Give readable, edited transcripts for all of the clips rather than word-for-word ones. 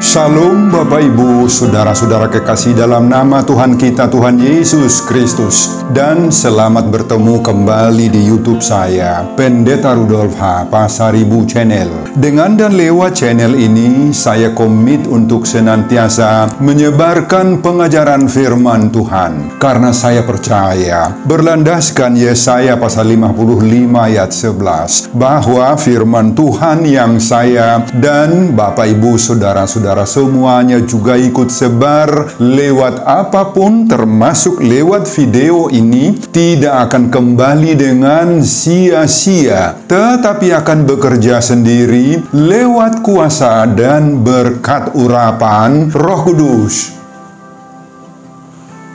Shalom Bapak Ibu, Saudara-saudara kekasih dalam nama Tuhan kita, Tuhan Yesus Kristus. Dan selamat bertemu kembali di YouTube saya, Pendeta Rudolf H. Pasaribu Channel. Dengan dan lewat channel ini, saya komit untuk senantiasa menyebarkan pengajaran firman Tuhan. Karena saya percaya, berlandaskan Yesaya pasal 55 ayat 11, bahwa firman Tuhan yang saya dan Bapak Ibu Saudara-saudara semuanya juga ikut sebar lewat apapun, termasuk lewat video ini, tidak akan kembali dengan sia-sia, tetapi akan bekerja sendiri lewat kuasa dan berkat urapan Roh Kudus.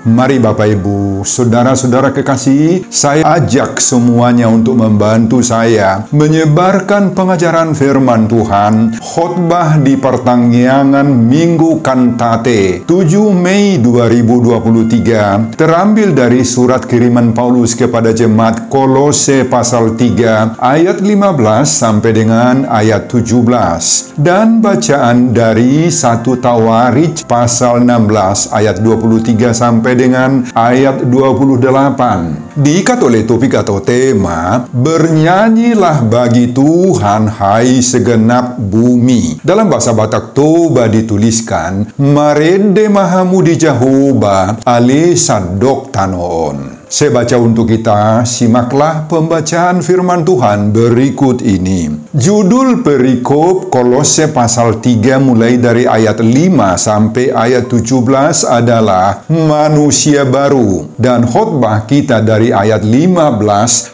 Mari Bapak Ibu, Saudara-saudara kekasih, saya ajak semuanya untuk membantu saya menyebarkan pengajaran firman Tuhan, khotbah di pertanggiangan Minggu Kantate 7 Mei 2023, terambil dari surat kiriman Paulus kepada jemaat Kolose pasal 3 ayat 15 sampai dengan ayat 17, dan bacaan dari 1 Tawarikh pasal 16 ayat 23 sampai dengan ayat 28. Diikat oleh topik atau tema, bernyanyilah bagi Tuhan hai segenap bumi. Dalam bahasa Batak Toba dituliskan, Marende Mahamudi Jehovah ale sadok tanoon. Saya baca untuk kita, simaklah pembacaan firman Tuhan berikut ini. Judul perikop Kolose pasal 3 mulai dari ayat 5 sampai ayat 17 adalah Manusia Baru, dan khotbah kita dari ayat 15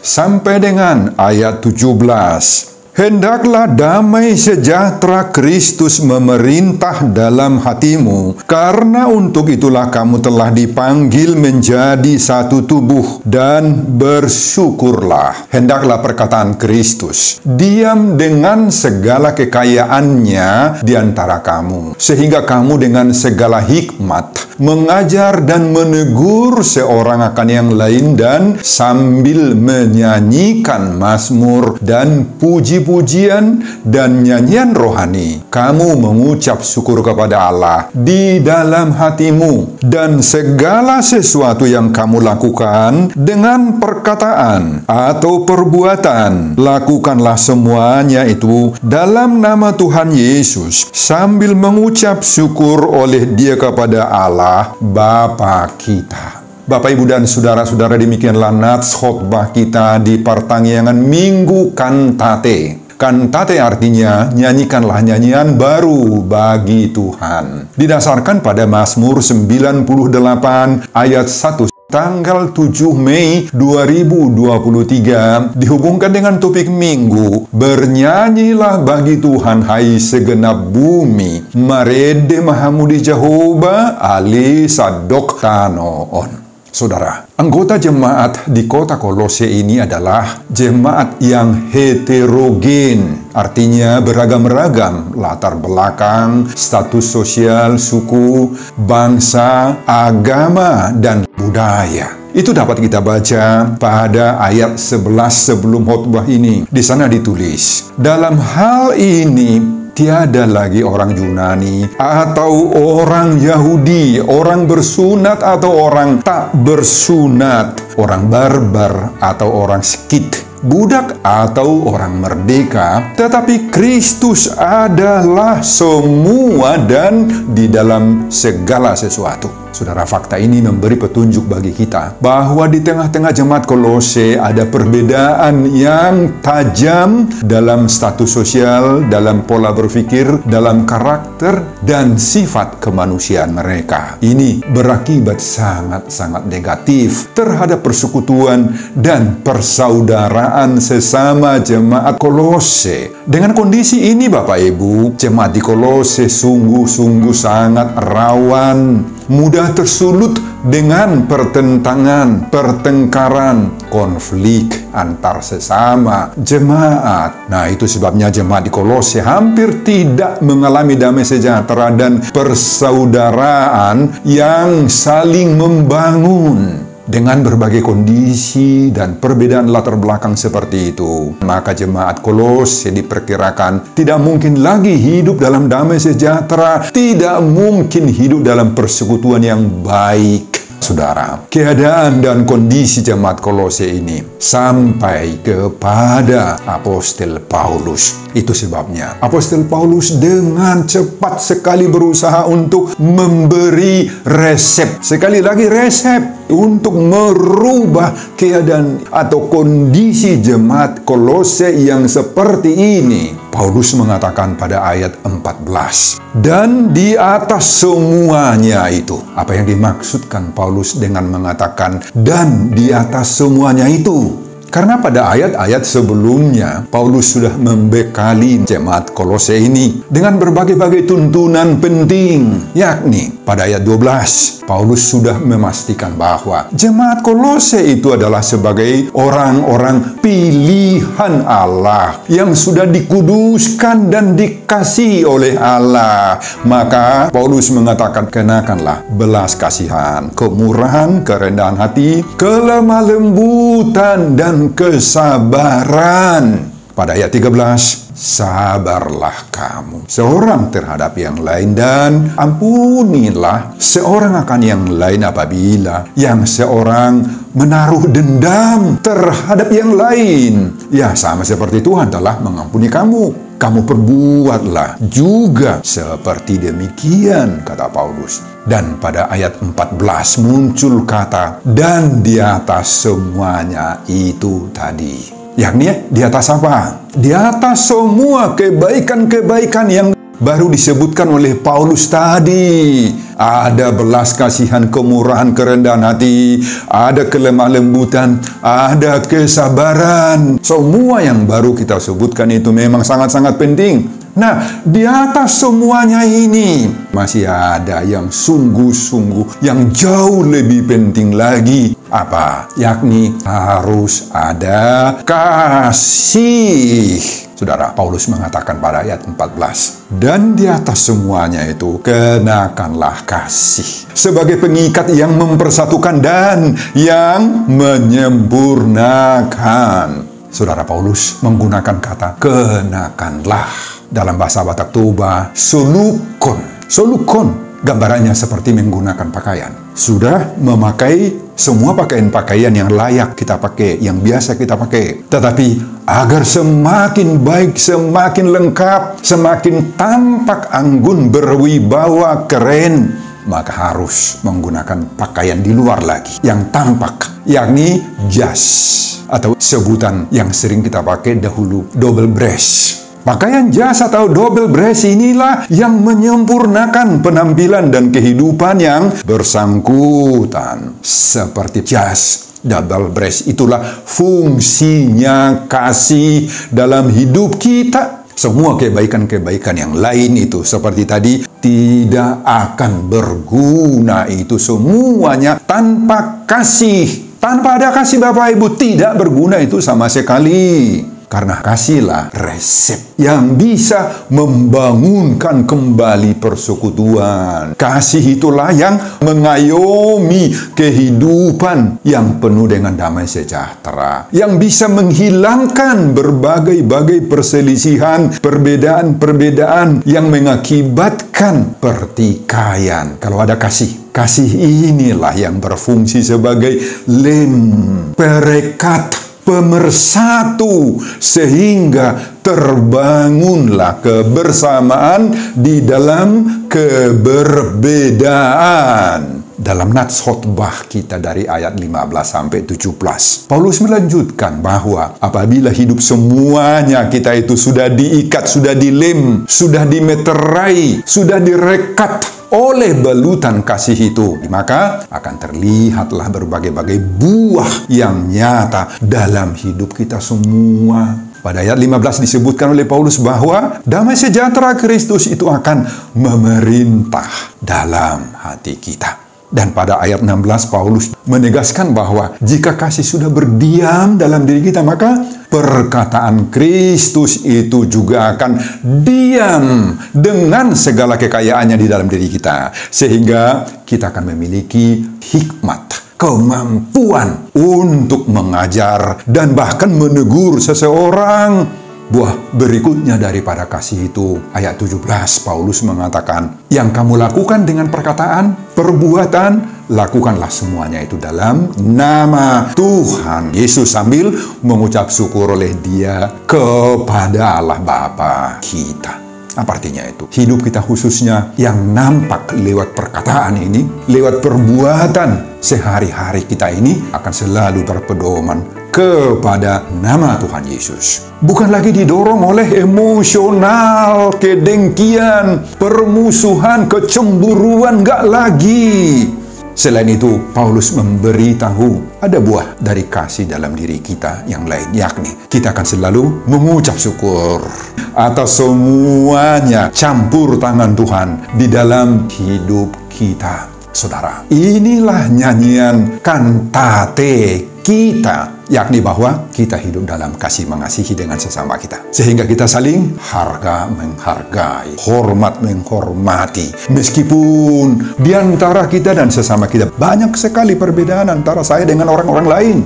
sampai dengan ayat 17. Hendaklah damai sejahtera Kristus memerintah dalam hatimu, karena untuk itulah kamu telah dipanggil menjadi satu tubuh, dan bersyukurlah. Hendaklah perkataan Kristus diam dengan segala kekayaannya di antara kamu, sehingga kamu dengan segala hikmat mengajar dan menegur seorang akan yang lain, dan sambil menyanyikan mazmur dan puji-pujian dan nyanyian rohani, kamu mengucap syukur kepada Allah di dalam hatimu. Dan segala sesuatu yang kamu lakukan dengan perkataan atau perbuatan, lakukanlah semuanya itu dalam nama Tuhan Yesus, sambil mengucap syukur oleh Dia kepada Allah Bapa kita. Bapak, Ibu, dan Saudara-saudara, demikianlah nats khotbah kita di pertanggiangan Minggu Kantate. Kantate artinya nyanyikanlah nyanyian baru bagi Tuhan. Didasarkan pada Mazmur 98 ayat 1 tanggal 7 Mei 2023, dihubungkan dengan topik minggu, bernyanyilah bagi Tuhan hai segenap bumi, Marende Mahamudi Jehovah ale sadok tanoon. Saudara, anggota jemaat di kota Kolose ini adalah jemaat yang heterogen, artinya beragam-ragam latar belakang, status sosial, suku, bangsa, agama, dan budaya. Itu dapat kita baca pada ayat 11 sebelum khotbah ini. Di sana ditulis, dalam hal ini tiada lagi orang Yunani atau orang Yahudi, orang bersunat atau orang tak bersunat, orang barbar atau orang Skit, budak atau orang merdeka, tetapi Kristus adalah semua dan di dalam segala sesuatu. Saudara, fakta ini memberi petunjuk bagi kita bahwa di tengah-tengah jemaat Kolose ada perbedaan yang tajam dalam status sosial, dalam pola berpikir, dalam karakter, dan sifat kemanusiaan mereka. Ini berakibat sangat-sangat negatif terhadap persekutuan dan persaudaraan sesama jemaat Kolose. Dengan kondisi ini, Bapak Ibu, jemaat di Kolose sungguh-sungguh sangat rawan, mudah tersulut dengan pertentangan, pertengkaran, konflik antar sesama jemaat. Nah, itu sebabnya jemaat di Kolose hampir tidak mengalami damai sejahtera dan persaudaraan yang saling membangun. Dengan berbagai kondisi dan perbedaan latar belakang seperti itu, maka jemaat Kolose diperkirakan tidak mungkin lagi hidup dalam damai sejahtera, tidak mungkin hidup dalam persekutuan yang baik. Saudara, keadaan dan kondisi jemaat Kolose ini sampai kepada Apostel Paulus. Itu sebabnya Apostel Paulus dengan cepat sekali berusaha untuk memberi resep. Sekali lagi resep untuk merubah keadaan atau kondisi jemaat Kolose yang seperti ini. Paulus mengatakan pada ayat 14, dan di atas semuanya itu. Apa yang dimaksudkan Paulus dengan mengatakan dan di atas semuanya itu? Karena pada ayat-ayat sebelumnya, Paulus sudah membekali jemaat Kolose ini dengan berbagai-bagai tuntunan penting. Yakni, pada ayat 12, Paulus sudah memastikan bahwa jemaat Kolose itu adalah sebagai orang-orang pilihan Allah yang sudah dikuduskan dan dikasihi oleh Allah. Maka, Paulus mengatakan, kenakanlah belas kasihan, kemurahan, kerendahan hati, kelemah lembutan, dan kesabaran. Pada ayat 13, sabarlah kamu seorang terhadap yang lain dan ampunilah seorang akan yang lain apabila yang seorang menaruh dendam terhadap yang lain. Ya, sama seperti Tuhan telah mengampuni kamu. Kamu perbuatlah juga seperti demikian, kata Paulus. Dan pada ayat 14 muncul kata, dan di atas semuanya itu tadi. Yakni di atas apa? Di atas semua kebaikan-kebaikan yang baru disebutkan oleh Paulus tadi. Ada belas kasihan, kemurahan, kerendahan hati, ada kelemah lembutan, ada kesabaran. Semua yang baru kita sebutkan itu memang sangat-sangat penting. Nah, di atas semuanya ini masih ada yang sungguh-sungguh, yang jauh lebih penting lagi. Apa? Yakni harus ada kasih. Saudara, Paulus mengatakan pada ayat 14, dan di atas semuanya itu kenakanlah kasih sebagai pengikat yang mempersatukan dan yang menyempurnakan. Saudara, Paulus menggunakan kata kenakanlah. Dalam bahasa Batak Toba, solukon. Solukon gambarannya seperti menggunakan pakaian. Sudah memakai semua pakaian-pakaian yang layak kita pakai, yang biasa kita pakai. Tetapi agar semakin baik, semakin lengkap, semakin tampak anggun, berwibawa, keren, maka harus menggunakan pakaian di luar lagi yang tampak, yakni jas, atau sebutan yang sering kita pakai dahulu, double breast. Pakaian jas atau double breast inilah yang menyempurnakan penampilan dan kehidupan yang bersangkutan. Seperti jas, double breast, itulah fungsinya kasih dalam hidup kita. Semua kebaikan-kebaikan yang lain itu seperti tadi tidak akan berguna, itu semuanya tanpa kasih. Tanpa ada kasih Bapak Ibu tidak berguna itu sama sekali. Karena kasihlah resep yang bisa membangunkan kembali persekutuan. Kasih itulah yang mengayomi kehidupan yang penuh dengan damai sejahtera. Yang bisa menghilangkan berbagai-bagai perselisihan, perbedaan-perbedaan yang mengakibatkan pertikaian. Kalau ada kasih, kasih inilah yang berfungsi sebagai lem, perekat, pemersatu, sehingga terbangunlah kebersamaan di dalam keberbedaan. Dalam nats khotbah kita dari ayat 15 sampai 17, Paulus melanjutkan bahwa apabila hidup semuanya kita itu sudah diikat, sudah dilem, sudah dimeterai, sudah direkat oleh balutan kasih itu, maka akan terlihatlah berbagai-bagai buah yang nyata dalam hidup kita semua. Pada ayat 15 disebutkan oleh Paulus bahwa damai sejahtera Kristus itu akan memerintah dalam hati kita. Dan pada ayat 16 Paulus menegaskan bahwa jika kasih sudah berdiam dalam diri kita, maka perkataan Kristus itu juga akan diam dengan segala kekayaannya di dalam diri kita. Sehingga kita akan memiliki hikmat, kemampuan untuk mengajar dan bahkan menegur seseorang. Buah berikutnya daripada kasih itu, ayat 17, Paulus mengatakan, yang kamu lakukan dengan perkataan, perbuatan, lakukanlah semuanya itu dalam nama Tuhan Yesus, sambil mengucap syukur oleh Dia kepada Allah Bapa kita. Apa artinya itu? Hidup kita khususnya yang nampak lewat perkataan ini, lewat perbuatan sehari-hari kita ini akan selalu berpedoman kepada nama Tuhan Yesus. Bukan lagi didorong oleh emosional, kedengkian, permusuhan, kecemburuan, enggak lagi. Selain itu, Paulus memberitahu ada buah dari kasih dalam diri kita yang lain, yakni kita akan selalu mengucap syukur atas semuanya campur tangan Tuhan di dalam hidup kita. Saudara, inilah nyanyian kantate kita, yakni bahwa kita hidup dalam kasih mengasihi dengan sesama kita, sehingga kita saling harga menghargai, hormat menghormati, meskipun di antara kita dan sesama kita banyak sekali perbedaan antara saya dengan orang-orang lain,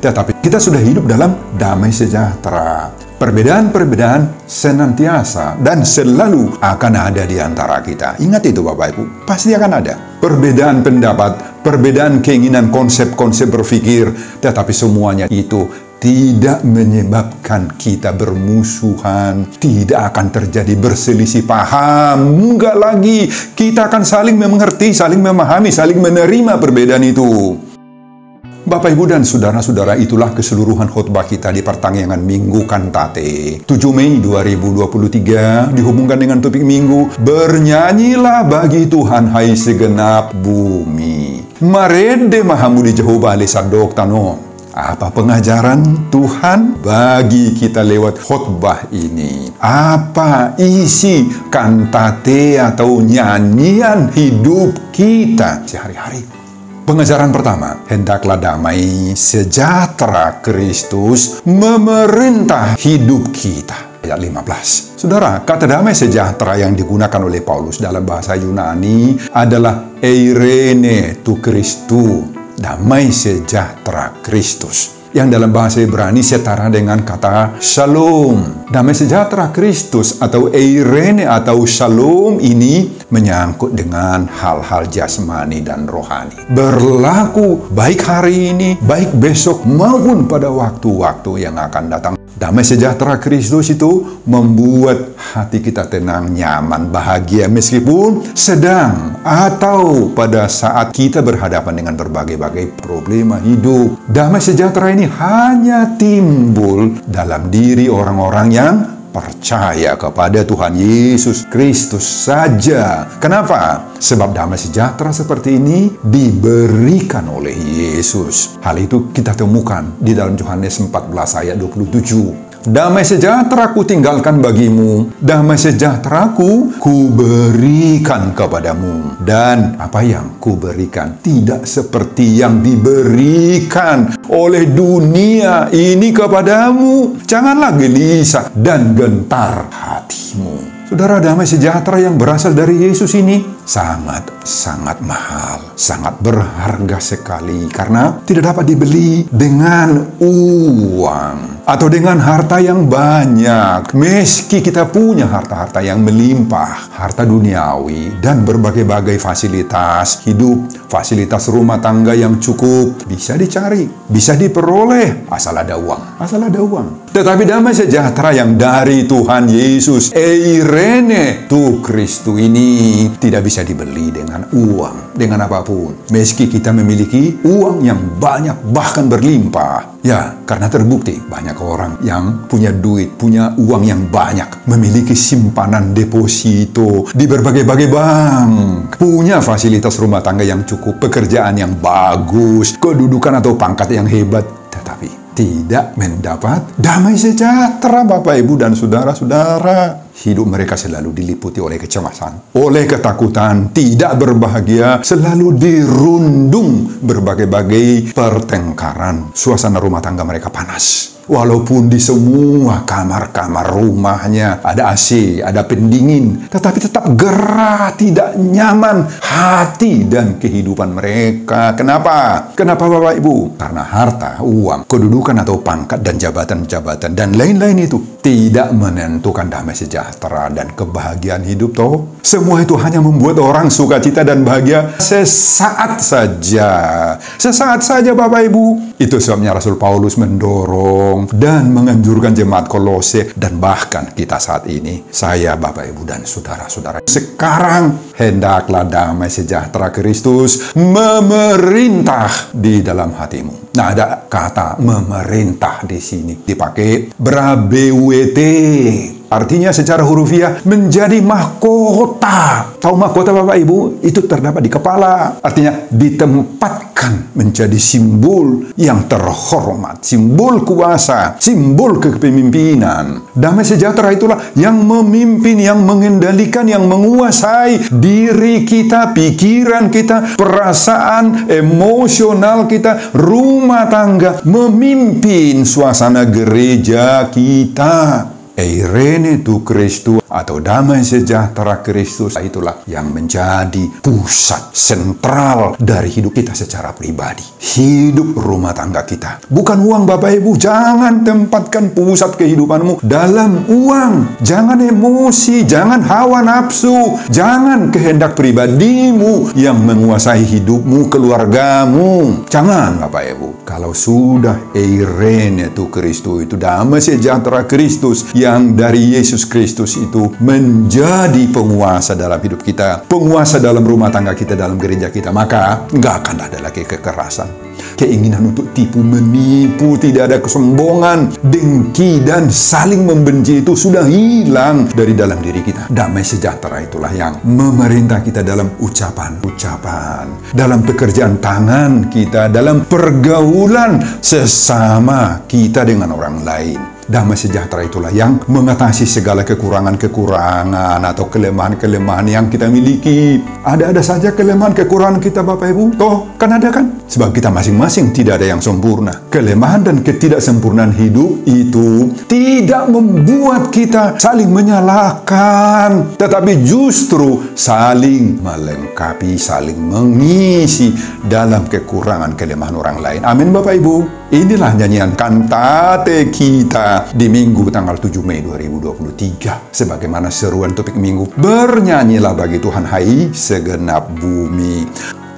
tetapi kita sudah hidup dalam damai sejahtera. Perbedaan-perbedaan senantiasa dan selalu akan ada di antara kita. Ingat itu Bapak Ibu, pasti akan ada perbedaan pendapat, perbedaan keinginan, konsep-konsep berpikir, tetapi semuanya itu tidak menyebabkan kita bermusuhan, tidak akan terjadi berselisih paham, enggak lagi. Kita akan saling mengerti, saling memahami, saling menerima perbedaan itu. Bapak, Ibu, dan saudara-saudara, itulah keseluruhan khotbah kita di pertanggungan Minggu Kantate 7 Mei 2023, dihubungkan dengan topik Minggu, bernyanyilah bagi Tuhan hai segenap bumi. Marede mahamudi Jehovah lesadok tano. Apa pengajaran Tuhan bagi kita lewat khotbah ini? Apa isi kantate atau nyanyian hidup kita sehari-hari? Pengajaran pertama, hendaklah damai sejahtera Kristus memerintah hidup kita. Ayat 15. Saudara, kata damai sejahtera yang digunakan oleh Paulus dalam bahasa Yunani adalah eirene tu Christu, damai sejahtera Kristus. Yang dalam bahasa Ibrani setara dengan kata shalom. Damai sejahtera Kristus atau eirene atau shalom ini menyangkut dengan hal-hal jasmani dan rohani. Berlaku baik hari ini, baik besok, maupun pada waktu-waktu yang akan datang. Damai sejahtera Kristus itu membuat hati kita tenang, nyaman, bahagia meskipun sedang atau pada saat kita berhadapan dengan berbagai-bagai problema hidup. Damai sejahtera ini hanya timbul dalam diri orang-orang yang percaya kepada Tuhan Yesus Kristus saja. Kenapa? Sebab damai sejahtera seperti ini diberikan oleh Yesus. Hal itu kita temukan di dalam Yohanes 14 ayat 27. Damai sejahtera ku tinggalkan bagimu, damai sejahteraku ku berikan kepadamu. Dan apa yang ku berikan tidak seperti yang diberikan oleh dunia ini kepadamu. Janganlah gelisah dan gentar hatimu. Saudara, damai sejahtera yang berasal dari Yesus ini sangat mahal, sangat berharga sekali karena tidak dapat dibeli dengan uang atau dengan harta yang banyak. Meski kita punya harta-harta yang melimpah, harta duniawi dan berbagai-bagai fasilitas hidup, fasilitas rumah tangga yang cukup bisa dicari, bisa diperoleh asal ada uang, asal ada uang. Tetapi damai sejahtera yang dari Tuhan Yesus, eirene tu Christu ini tidak bisa dibeli dengan uang, dengan apapun. Meski kita memiliki uang yang banyak bahkan berlimpah. Ya, karena terbukti banyak orang yang punya duit, punya uang yang banyak, memiliki simpanan deposito di berbagai-bagai bank, punya fasilitas rumah tangga yang cukup, pekerjaan yang bagus, kedudukan atau pangkat yang hebat, tetapi tidak mendapat damai sejahtera, Bapak, Ibu, dan saudara-saudara. hidup mereka selalu diliputi oleh kecemasan, oleh ketakutan, tidak berbahagia, selalu dirundung berbagai-bagai pertengkaran. Suasana rumah tangga mereka panas. Walaupun di semua kamar-kamar rumahnya ada AC, ada pendingin, tetapi tetap gerah, tidak nyaman hati dan kehidupan mereka. Kenapa? Kenapa Bapak Ibu? Karena harta, uang, kedudukan atau pangkat dan jabatan-jabatan dan lain-lain itu tidak menentukan damai sejahtera dan kebahagiaan hidup toh. Semua itu hanya membuat orang sukacita dan bahagia sesaat saja. Sesaat saja Bapak Ibu. Itu sebabnya Rasul Paulus mendorong dan menganjurkan jemaat Kolose dan bahkan kita saat ini, saya, Bapak, Ibu, dan saudara-saudara, sekarang hendaklah damai sejahtera Kristus memerintah di dalam hatimu. Nah, ada kata memerintah di sini dipakai brabewt. Artinya secara hurufiah menjadi mahkota. Tahu mahkota Bapak Ibu? Itu terdapat di kepala. Artinya ditempatkan menjadi simbol yang terhormat, simbol kuasa, simbol kepemimpinan. Damai sejahtera itulah yang memimpin, yang mengendalikan, yang menguasai diri kita, pikiran kita, perasaan, emosional kita, rumah tangga, memimpin suasana gereja kita. Eirene tu Kristus atau damai sejahtera Kristus itulah yang menjadi pusat sentral dari hidup kita secara pribadi. Hidup rumah tangga kita. Bukan uang Bapak Ibu. Jangan tempatkan pusat kehidupanmu dalam uang. Jangan emosi, jangan hawa nafsu, jangan kehendak pribadimu yang menguasai hidupmu, keluargamu. Jangan Bapak Ibu. Kalau sudah Eirene tu Kristus, itu damai sejahtera Kristus yang dari Yesus Kristus itu menjadi penguasa dalam hidup kita, penguasa dalam rumah tangga kita, dalam gereja kita, maka nggak akan ada lagi kekerasan, keinginan untuk tipu menipu, tidak ada kesombongan, dengki dan saling membenci itu sudah hilang dari dalam diri kita. Damai sejahtera itulah yang memerintah kita dalam ucapan, dalam pekerjaan tangan kita, dalam pergaulan sesama kita dengan orang lain. Damai sejahtera itulah yang mengatasi segala kekurangan-kekurangan atau kelemahan-kelemahan yang kita miliki. Ada saja kelemahan kekurangan kita Bapak Ibu. Toh kan ada kan? Sebab kita masing-masing tidak ada yang sempurna. Kelemahan dan ketidaksempurnaan hidup itu tidak membuat kita saling menyalahkan, tetapi justru saling melengkapi, saling mengisi dalam kekurangan kelemahan orang lain. Amin Bapak Ibu. Inilah nyanyian kantate kita di Minggu tanggal 7 Mei 2023. Sebagaimana seruan topik Minggu, bernyanyilah bagi Tuhan hai segenap bumi.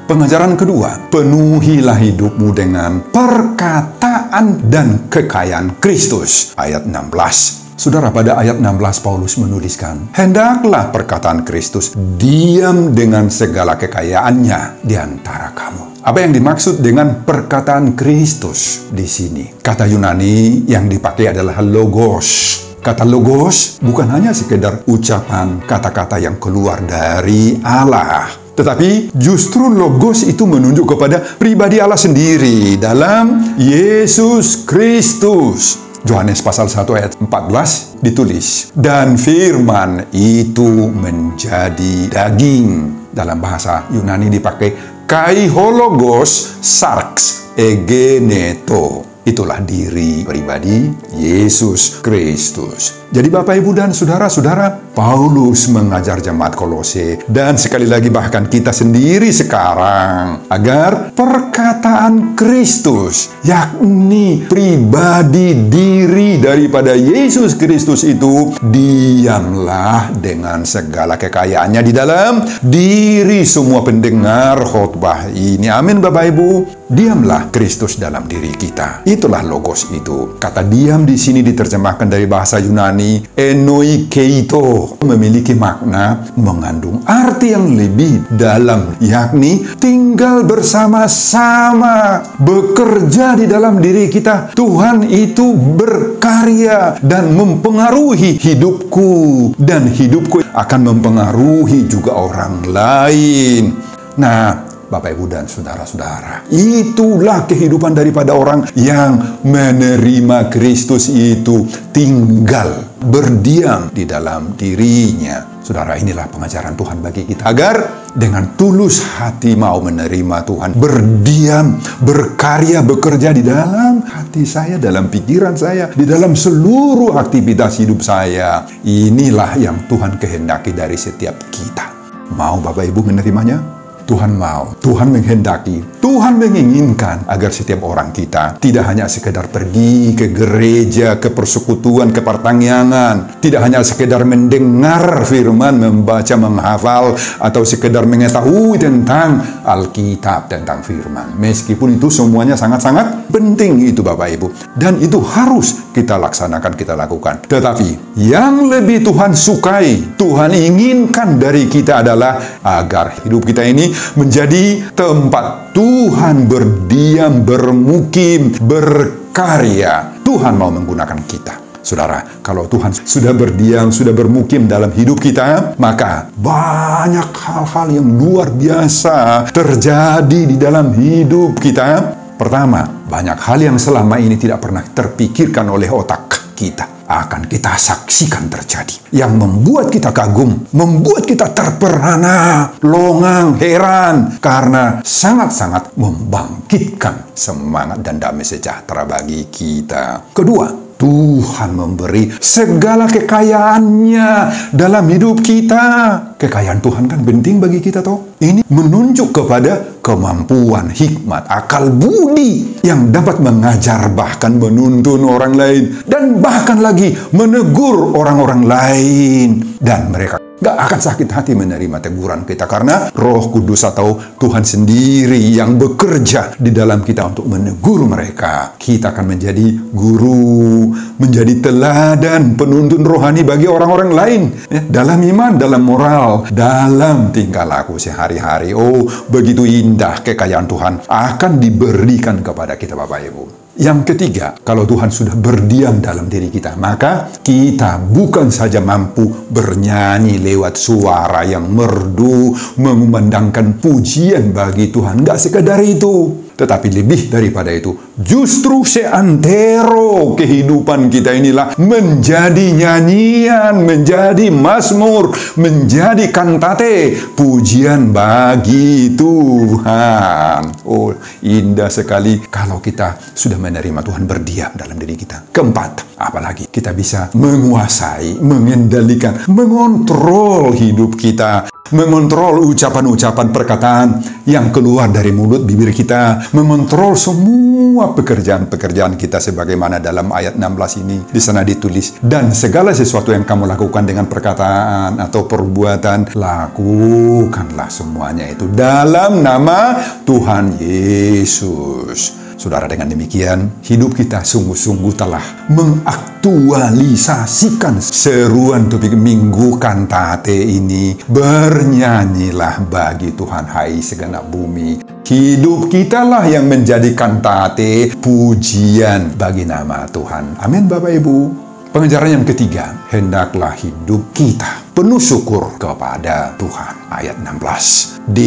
Pengajaran kedua, penuhilah hidupmu dengan perkataan dan kekayaan Kristus. Ayat 16. Saudara, pada ayat 16 Paulus menuliskan, hendaklah perkataan Kristus diam dengan segala kekayaannya di antara kamu. Apa yang dimaksud dengan perkataan Kristus di sini? Kata Yunani yang dipakai adalah logos. Kata logos bukan hanya sekedar ucapan kata-kata yang keluar dari Allah, tetapi justru logos itu menunjuk kepada pribadi Allah sendiri dalam Yesus Kristus. Yohanes pasal 1 ayat 14 ditulis, dan firman itu menjadi daging. Dalam bahasa Yunani dipakai kaihologos sarx egeneto. Itulah diri pribadi Yesus Kristus. Jadi Bapak Ibu dan saudara-saudara, Paulus mengajar jemaat Kolose dan sekali lagi bahkan kita sendiri sekarang agar perkataan Kristus, yakni pribadi diri daripada Yesus Kristus itu, diamlah dengan segala kekayaannya di dalam diri semua pendengar khotbah ini. Amin Bapak Ibu. Diamlah Kristus dalam diri kita. Itulah logos itu. Kata diam di sini diterjemahkan dari bahasa Yunani enoikeito, memiliki makna mengandung arti yang lebih dalam, yakni tinggal bersama-sama, bekerja di dalam diri kita. Tuhan itu berkarya dan mempengaruhi hidupku, dan hidupku akan mempengaruhi juga orang lain. Nah, Bapak, Ibu, dan saudara-saudara. Itulah kehidupan daripada orang yang menerima Kristus itu, tinggal berdiam di dalam dirinya. Saudara, inilah pengajaran Tuhan bagi kita, agar dengan tulus hati mau menerima Tuhan, berdiam, berkarya, bekerja di dalam hati saya, dalam pikiran saya, di dalam seluruh aktivitas hidup saya. Inilah yang Tuhan kehendaki dari setiap kita. Mau Bapak Ibu menerimanya? Tuhan mau, Tuhan menghendaki, Tuhan menginginkan agar setiap orang kita tidak hanya sekedar pergi ke gereja, ke persekutuan, ke pertangyangan, tidak hanya sekedar mendengar firman, membaca, menghafal, atau sekedar mengetahui tentang Alkitab, tentang firman. Meskipun itu semuanya sangat-sangat penting itu Bapak Ibu, dan itu harus kita laksanakan, kita lakukan. Tetapi yang lebih Tuhan sukai, Tuhan inginkan dari kita adalah agar hidup kita ini menjadi tempat Tuhan berdiam, bermukim, berkarya. Tuhan mau menggunakan kita. Saudara, kalau Tuhan sudah berdiam, sudah bermukim dalam hidup kita, maka banyak hal-hal yang luar biasa terjadi di dalam hidup kita. Pertama, banyak hal yang selama ini tidak pernah terpikirkan oleh otak kita akan kita saksikan terjadi, yang membuat kita kagum, membuat kita terperana, longang, heran, karena sangat-sangat membangkitkan semangat dan damai sejahtera bagi kita. Kedua, Tuhan memberi segala kekayaannya dalam hidup kita. Kekayaan Tuhan kan penting bagi kita toh. Ini menunjuk kepada kemampuan, hikmat, akal budi yang dapat mengajar, bahkan menuntun orang lain, dan bahkan lagi menegur orang-orang lain. Dan mereka gak akan sakit hati menerima teguran kita, karena Roh Kudus atau Tuhan sendiri yang bekerja di dalam kita untuk menegur mereka. Kita akan menjadi guru, menjadi teladan, penuntun rohani bagi orang-orang lain, ya, dalam iman, dalam moral, dalam tingkah laku sehari-hari. Oh, begitu indah kekayaan Tuhan akan diberikan kepada kita Bapak Ibu. Yang ketiga, kalau Tuhan sudah berdiam dalam diri kita, maka kita bukan saja mampu bernyanyi lewat suara yang merdu, mengumandangkan pujian bagi Tuhan. Nggak sekedar itu. Tetapi lebih daripada itu, justru seantero kehidupan kita inilah menjadi nyanyian, menjadi mazmur, menjadi kantate, pujian bagi Tuhan. Oh, indah sekali kalau kita sudah menerima Tuhan berdiam dalam diri kita. Keempat, apalagi kita bisa menguasai, mengendalikan, mengontrol hidup kita, mengontrol ucapan-ucapan perkataan yang keluar dari mulut bibir kita, mengontrol semua pekerjaan-pekerjaan kita sebagaimana dalam ayat 16 ini di sana ditulis. Dan segala sesuatu yang kamu lakukan dengan perkataan atau perbuatan, lakukanlah semuanya itu dalam nama Tuhan Yesus. Saudara, dengan demikian, hidup kita sungguh-sungguh telah mengaktualisasikan seruan topik minggu kantate ini. Bernyanyilah bagi Tuhan, hai segenap bumi. Hidup kitalah yang menjadi kantate, pujian bagi nama Tuhan. Amin Bapak Ibu. Pengajaran yang ketiga, hendaklah hidup kita penuh syukur kepada Tuhan. Ayat 16D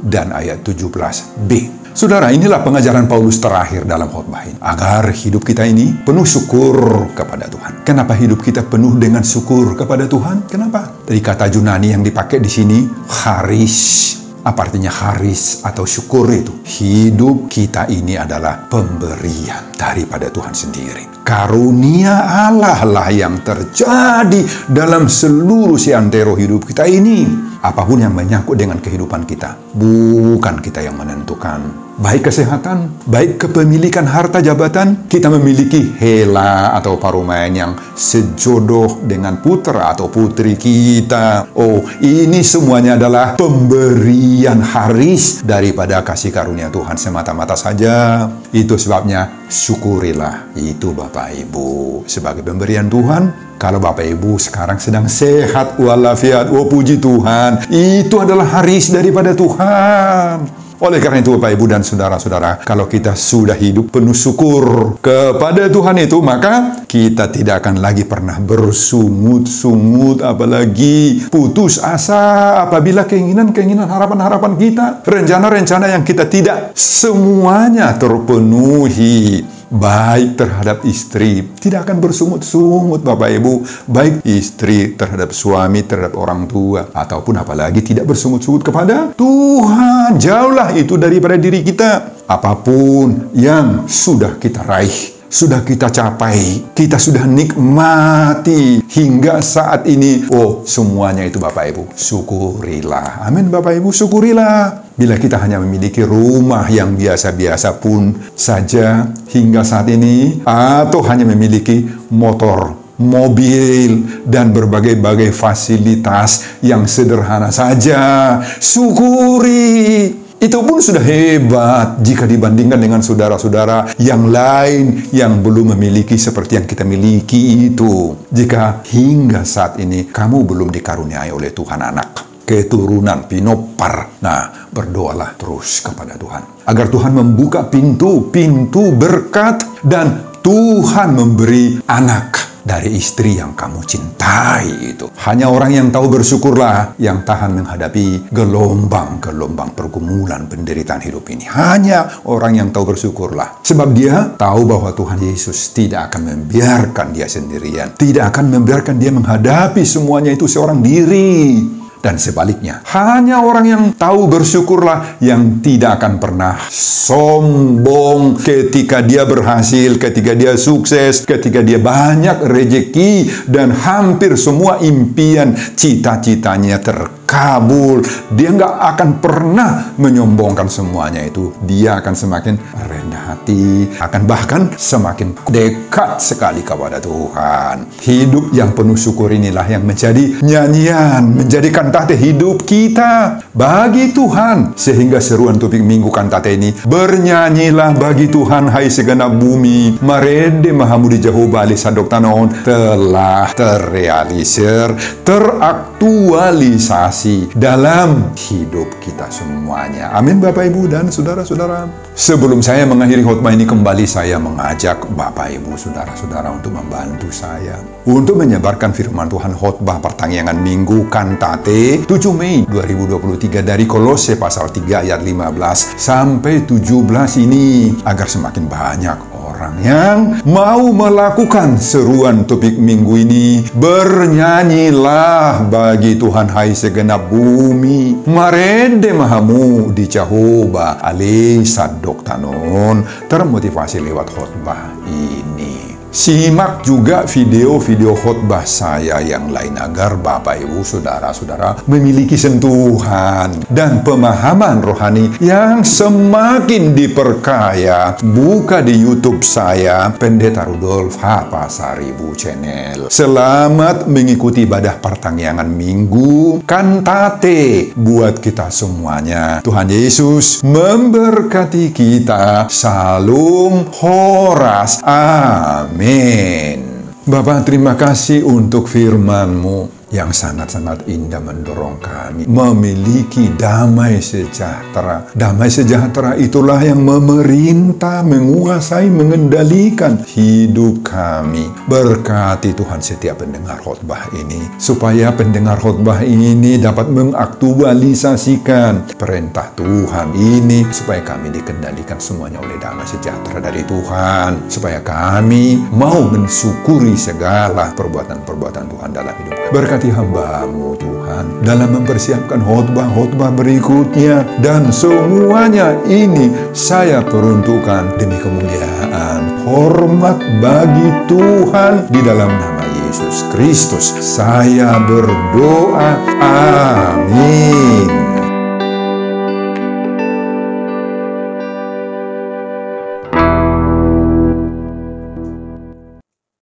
dan ayat 17B. Saudara, inilah pengajaran Paulus terakhir dalam khotbah ini. Agar hidup kita ini penuh syukur kepada Tuhan. Kenapa hidup kita penuh dengan syukur kepada Tuhan? Kenapa? Dari kata Yunani yang dipakai di sini, charis. Apa artinya charis atau syukur itu? Hidup kita ini adalah pemberian daripada Tuhan sendiri. Karunia Allah lah yang terjadi dalam seluruh seantero hidup kita ini. Apapun yang menyangkut dengan kehidupan kita, bukan kita yang menentukan. Baik kesehatan, baik kepemilikan harta jabatan, kita memiliki hela atau parumayan yang sejodoh dengan putra atau putri kita. Oh, ini semuanya adalah pemberian haris daripada kasih karunia Tuhan semata-mata saja. Itu sebabnya syukurilah itu Bapak Ibu sebagai pemberian Tuhan. Kalau Bapak Ibu sekarang sedang sehat walafiat, oh puji Tuhan, itu adalah haris daripada Tuhan. Oleh karena itu Bapak Ibu dan Saudara-saudara, kalau kita sudah hidup penuh syukur kepada Tuhan itu, maka kita tidak akan lagi pernah bersungut-sungut, apalagi putus asa apabila keinginan-keinginan, harapan-harapan kita, rencana-rencana yang kita tidak semuanya terpenuhi. Baik terhadap istri, tidak akan bersungut-sungut Bapak Ibu, baik istri terhadap suami, terhadap orang tua, ataupun apalagi tidak bersungut-sungut kepada Tuhan. Jauhlah itu daripada diri kita. Apapun yang sudah kita raih, sudah kita capai, kita sudah nikmati hingga saat ini, semuanya itu Bapak Ibu, syukurilah. Amin Bapak Ibu, syukurilah. Bila kita hanya memiliki rumah yang biasa-biasa pun saja hingga saat ini, atau hanya memiliki motor, mobil, dan berbagai-bagai fasilitas yang sederhana saja, syukuri. Itu pun sudah hebat jika dibandingkan dengan saudara-saudara yang lain yang belum memiliki seperti yang kita miliki itu. Jika hingga saat ini kamu belum dikaruniai oleh Tuhan anak keturunan Pinopar, nah berdoalah terus kepada Tuhan agar Tuhan membuka pintu-pintu berkat dan Tuhan memberi anak dari istri yang kamu cintai itu. Hanya orang yang tahu bersyukurlah yang tahan menghadapi gelombang-gelombang pergumulan penderitaan hidup ini. Hanya orang yang tahu bersyukurlah. Sebab dia tahu bahwa Tuhan Yesus tidak akan membiarkan dia sendirian. Tidak akan membiarkan dia menghadapi semuanya itu seorang diri. Dan sebaliknya, hanya orang yang tahu bersyukurlah yang tidak akan pernah sombong ketika dia berhasil, ketika dia sukses, ketika dia banyak rezeki dan hampir semua impian cita-citanya terkabul. Dia nggak akan pernah menyombongkan semuanya itu. Dia akan semakin rendah hati, akan bahkan semakin dekat sekali kepada Tuhan. Hidup yang penuh syukur inilah yang menjadi nyanyian, menjadikan kantate hidup kita bagi Tuhan, sehingga seruan topik minggu kantate ini, bernyanyilah bagi Tuhan hai segenap bumi, marede mahamudi jauh bali sadok tanon, telah terrealisir, teraktualisasi dalam hidup kita semuanya. Amin Bapak Ibu dan saudara-saudara. Sebelum saya mengakhiri khotbah ini, kembali saya mengajak Bapak Ibu saudara-saudara untuk membantu saya untuk menyebarkan firman Tuhan khotbah pertanyaan minggu kantate 7 Mei 2023 dari Kolose pasal 3 ayat 15 sampai 17 ini, agar semakin banyak orang yang mau melakukan seruan topik minggu ini. Bernyanyilah bagi Tuhan hai segenap bumi, marede mahamu di Jehovah ali sadok tanon, termotivasi lewat khotbah ini. Simak juga video-video khotbah saya yang lain agar Bapak Ibu saudara-saudara memiliki sentuhan dan pemahaman rohani yang semakin diperkaya. Buka di YouTube saya, Pendeta Rudolf H. Pasaribu Channel. Selamat mengikuti ibadah pertanyaan minggu kantate buat kita semuanya. Tuhan Yesus memberkati kita. Salam Horas. Amin. Bapak, terima kasih untuk firman-Mu yang sangat-sangat indah mendorong kami memiliki damai sejahtera. Damai sejahtera itulah yang memerintah, menguasai, mengendalikan hidup kami. Berkati Tuhan setiap pendengar khotbah ini, supaya pendengar khotbah ini dapat mengaktualisasikan perintah Tuhan ini, supaya kami dikendalikan semuanya oleh damai sejahtera dari Tuhan, supaya kami mau mensyukuri segala perbuatan-perbuatan Tuhan dalam hidup kami. Berkati hamba-Mu Tuhan dalam mempersiapkan khotbah-khotbah berikutnya, dan semuanya ini saya peruntukkan demi kemuliaan hormat bagi Tuhan di dalam nama Yesus Kristus saya berdoa, amin.